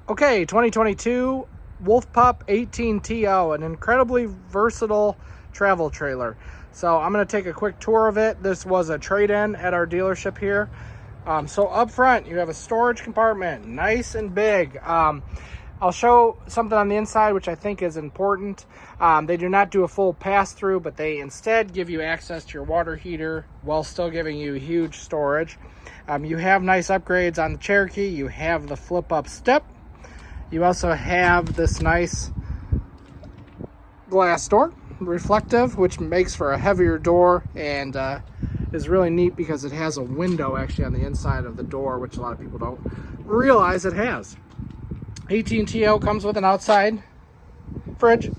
Okay, 2022 Wolf Pup 18TO, an incredibly versatile travel trailer. So I'm going to take a quick tour of it. This was a trade-in at our dealership here. So up front, you have a storage compartment, nice and big. I'll show something on the inside, which I think is important. They do not do a full pass-through, but they instead give you access to your water heater while still giving you huge storage. You have nice upgrades on the Cherokee. You have the flip-up step. You also have this nice glass door, reflective, which makes for a heavier door, and is really neat because it has a window actually on the inside of the door, which a lot of people don't realize it has. 18TO comes with an outside fridge.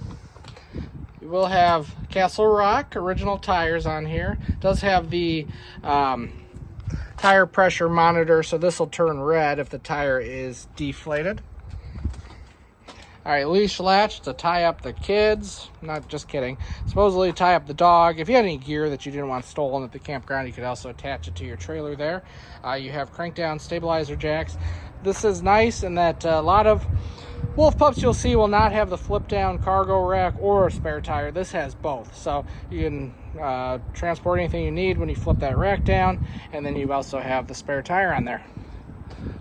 You will have Castle Rock original tires on here. It does have the tire pressure monitor, so this will turn red if the tire is deflated. All right, leash latch to tie up the kids. Not just kidding. Supposedly tie up the dog. If you had any gear that you didn't want stolen at the campground, you could also attach it to your trailer there. You have crank down stabilizer jacks. This is nice in that a lot of Wolf Pups you'll see will not have the flip down cargo rack or a spare tire. This has both. So you can transport anything you need when you flip that rack down, and then you also have the spare tire on there.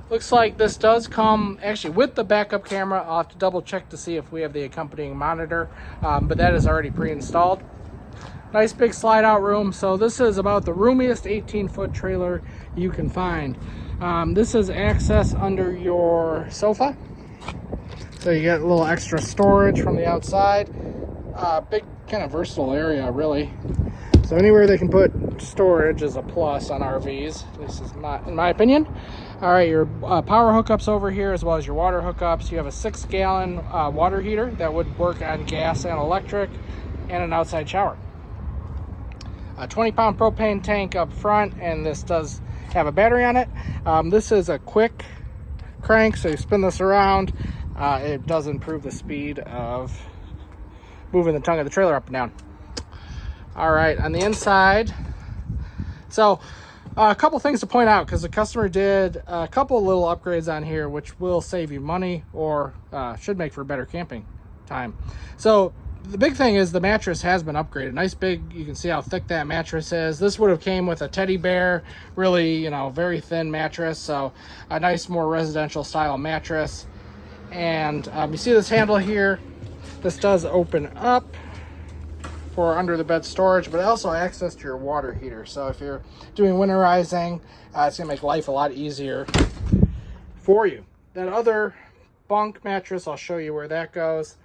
Looks like this does come actually with the backup camera. I'll have to double check to see if we have the accompanying monitor, but that is already pre-installed. Nice big slide out room. So this is about the roomiest 18-foot trailer you can find. This is access under your sofa. So you get a little extra storage from the outside. Big kind of versatile area really. So anywhere they can put storage is a plus on RVs. This is not, in my opinion. All right, your power hookups over here, as well as your water hookups. You have a 6-gallon water heater that would work on gas and electric, and an outside shower. A 20-pound propane tank up front, and this does have a battery on it. This is a quick crank, so you spin this around. It does improve the speed of moving the tongue of the trailer up and down. All right, on the inside, so a couple things to point out, because the customer did a couple little upgrades on here which will save you money or should make for better camping time. So the big thing is the mattress has been upgraded. Nice big, you can see how thick that mattress is. This would have came with a teddy bear, really, you know, very thin mattress. So a nice, more residential style mattress. And you see this handle here, this does open up for under the bed storage, but also access to your water heater. So if you're doing winterizing, it's gonna make life a lot easier for you. That other bunk mattress, I'll show you where that goes.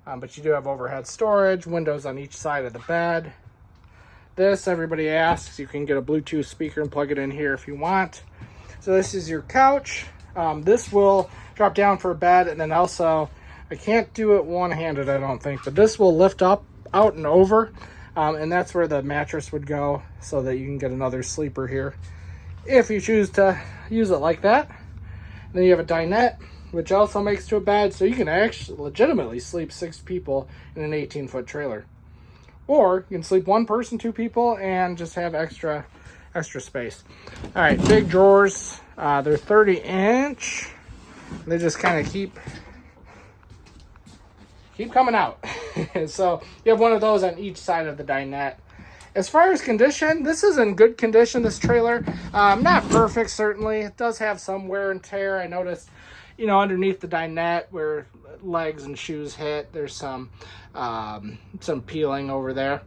But you do have overhead storage, windows on each side of the bed. This, everybody asks, you can get a Bluetooth speaker and plug it in here if you want. So this is your couch. This will drop down for a bed, and then also, I can't do it one-handed, I don't think, but this will lift up, out and over, and that's where the mattress would go, so that you can get another sleeper here if you choose to use it like that. And then you have a dinette, which also makes to a bed, so you can actually legitimately sleep 6 people in an 18-foot trailer. Or you can sleep 1 person, 2 people, and just have extra space. All right, big drawers. They're 30-inch. They just kind of keep coming out. So you have one of those on each side of the dinette. As far as condition, this is in good condition, this trailer. Not perfect, certainly. It does have some wear and tear. I noticed, you know, underneath the dinette where legs and shoes hit, there's some peeling over there.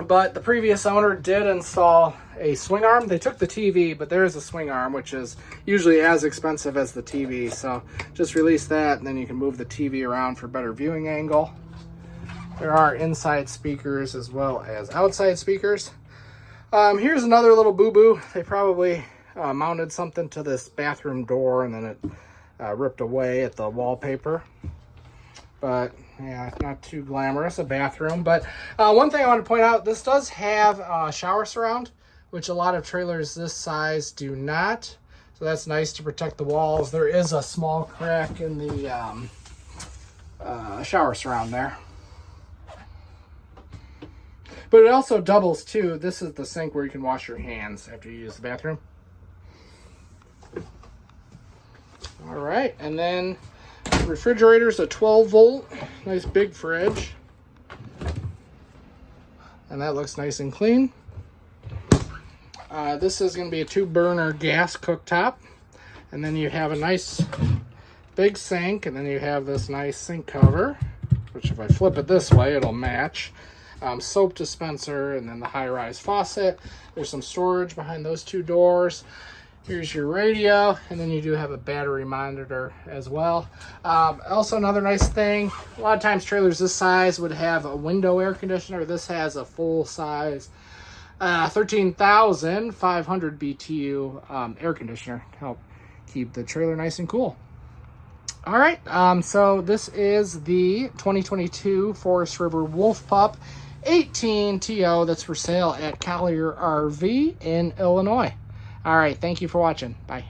But the previous owner did install a swing arm. They took the TV, but there is a swing arm, which is usually as expensive as the TV. So just release that, and then you can move the TV around for better viewing angle. There are inside speakers as well as outside speakers. Here's another little boo-boo. They probably mounted something to this bathroom door, and then it ripped away at the wallpaper. But yeah, not too glamorous, a bathroom. But one thing I want to point out, this does have a shower surround, which a lot of trailers this size do not. So that's nice to protect the walls. There is a small crack in the shower surround there. But it also doubles too. This is the sink where you can wash your hands after you use the bathroom. All right, and then refrigerator's a 12 volt, nice big fridge. And that looks nice and clean. This is going to be a 2-burner gas cooktop. And then you have a nice big sink, and then you have this nice sink cover, which if I flip it this way, it'll match. Soap dispenser, and then the high-rise faucet. There's some storage behind those 2 doors. Here's your radio, and then you do have a battery monitor as well. Also, another nice thing, a lot of times trailers this size would have a window air conditioner. This has a full-size 13,500 BTU air conditioner to help keep the trailer nice and cool. All right, so this is the 2022 Forest River Wolf Pup 18TO that's for sale at Collier RV in Illinois. All right, thank you for watching. Bye.